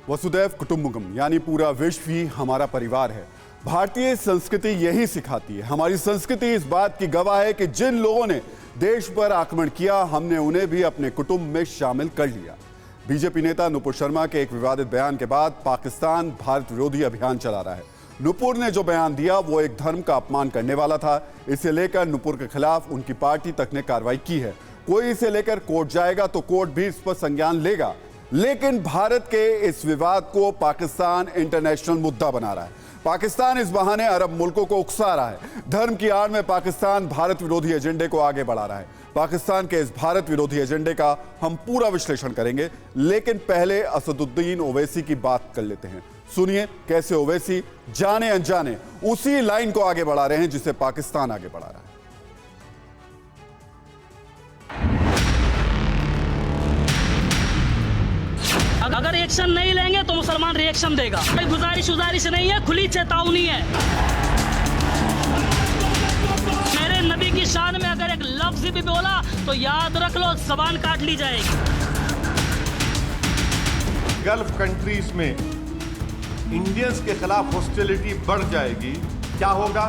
वसुदैव कुटुंबकम यानी पूरा विश्व ही हमारा परिवार है। भारतीय संस्कृति यही सिखाती है। हमारी संस्कृति इस बात की गवाह है कि जिन लोगों ने देश पर आक्रमण किया, हमने उन्हें भी अपने कुटुंब में शामिल कर लिया। बीजेपी नेता नुपुर शर्मा के एक विवादित बयान के बाद पाकिस्तान भारत विरोधी अभियान चला रहा है। नुपुर ने जो बयान दिया वो एक धर्म का अपमान करने वाला था। इसे लेकर नुपुर के खिलाफ उनकी पार्टी तक ने कार्रवाई की है। कोई इसे लेकर कोर्ट जाएगा तो कोर्ट भी इस पर संज्ञान लेगा। लेकिन भारत के इस विवाद को पाकिस्तान इंटरनेशनल मुद्दा बना रहा है। पाकिस्तान इस बहाने अरब मुल्कों को उकसा रहा है। धर्म की आड़ में पाकिस्तान भारत विरोधी एजेंडे को आगे बढ़ा रहा है। पाकिस्तान के इस भारत विरोधी एजेंडे का हम पूरा विश्लेषण करेंगे, लेकिन पहले असदुद्दीन ओवैसी की बात कर लेते हैं। सुनिए कैसे ओवैसी जाने अनजाने उसी लाइन को आगे बढ़ा रहे हैं जिसे पाकिस्तान आगे बढ़ा रहा है। अगर एक्शन नहीं लेंगे तो मुसलमान रिएक्शन देगा। कोई गुजारिश नहीं है, खुली चेतावनी है। मेरे नबी की शान में अगर एक लफ्ज भी बोला तो याद रख लो, जबान काट ली जाएगी। गल्फ कंट्रीज में इंडियंस के खिलाफ हॉस्टिलिटी बढ़ जाएगी, क्या होगा?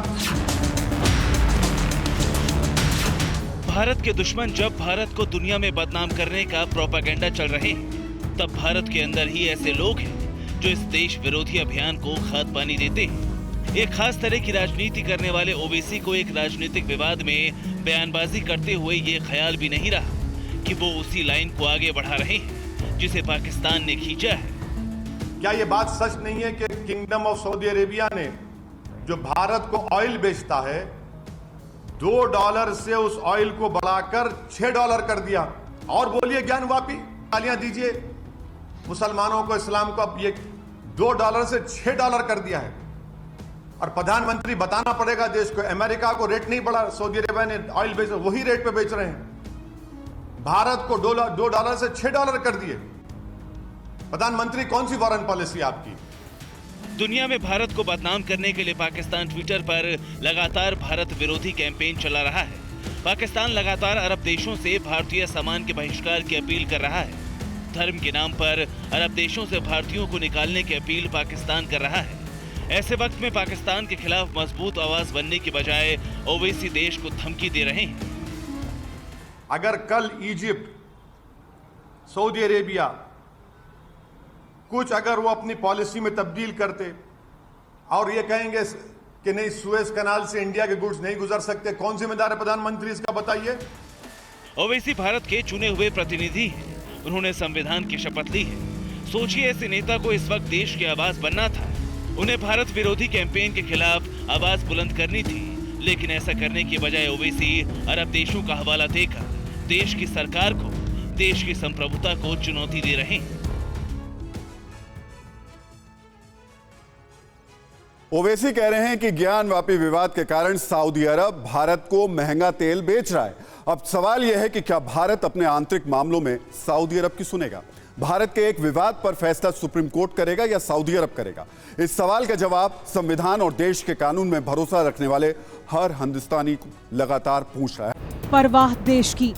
भारत के दुश्मन जब भारत को दुनिया में बदनाम करने का प्रोपेगेंडा चल रहे हैं, तब भारत के अंदर ही ऐसे लोग हैं जो इस देश विरोधी अभियान को खाद पानी देते हैं। एक खास तरह की राजनीति करने वाले ओवैसी को एक राजनीतिक विवाद में बयानबाजी करते हुए ये ख्याल भी नहीं रहा कि वो उसी लाइन को आगे बढ़ा रहे हैं जिसे पाकिस्तान ने खींचा है। क्या ये बात सच नहीं है कि किंगडम ऑफ सऊदी अरेबिया ने जो भारत को ऑयल बेचता है, $2 से उस ऑयल को बढ़ाकर $6 कर दिया? और बोलिए ज्ञानवापी, तालियां दीजिए मुसलमानों को, इस्लाम को। अब ये $2 से $6 कर दिया है। और प्रधानमंत्री बताना पड़ेगा देश को, अमेरिका को रेट नहीं बढ़ा, सऊदी अरेबिया ने ऑयल बेच, वही रेट पे बेच रहे हैं। भारत को $2 से $6 कर दिए। प्रधानमंत्री कौन सी फॉरेन पॉलिसी आपकी? दुनिया में भारत को बदनाम करने के लिए पाकिस्तान ट्विटर पर लगातार भारत विरोधी कैंपेन चला रहा है। पाकिस्तान लगातार अरब देशों से भारतीय सामान के बहिष्कार की अपील कर रहा है। धर्म के नाम पर अरब देशों से भारतीयों को निकालने की अपील पाकिस्तान कर रहा है। ऐसे वक्त में पाकिस्तान के खिलाफ मजबूत आवाज बनने की बजाय ओवैसी देश को धमकी दे रहे हैं। अगर कल इजिप्ट, सऊदी अरेबिया कुछ अगर वो अपनी पॉलिसी में तब्दील करते और ये कहेंगे कि नहीं, सुएज कनाल से इंडिया के गुड्स नहीं गुजर सकते, कौन जिम्मेदार है प्रधानमंत्री इसका, बताइए। ओवैसी भारत के चुने हुए प्रतिनिधि हैं। उन्होंने संविधान की शपथ ली है। सोचिए, ऐसे नेता को इस वक्त देश की आवाज बनना था। उन्हें भारत विरोधी कैंपेन के खिलाफ आवाज बुलंद करनी थी, लेकिन ऐसा करने की बजाय ओवैसी अरब देशों का हवाला देकर देश की सरकार को, देश की संप्रभुता को चुनौती दे रहे हैं। ओवैसी कह रहे हैं कि ज्ञानवापी विवाद के कारण सऊदी अरब भारत को महंगा तेल बेच रहा है। अब सवाल यह है कि क्या भारत अपने आंतरिक मामलों में सऊदी अरब की सुनेगा? भारत के एक विवाद पर फैसला सुप्रीम कोर्ट करेगा या सऊदी अरब करेगा? इस सवाल का जवाब संविधान और देश के कानून में भरोसा रखने वाले हर हिंदुस्तानी लगातार पूछ रहा है। परवाह देश की,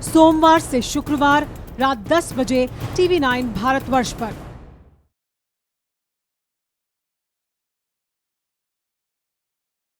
सोमवार से शुक्रवार रात 10 बजे TV9 भारतवर्ष पर।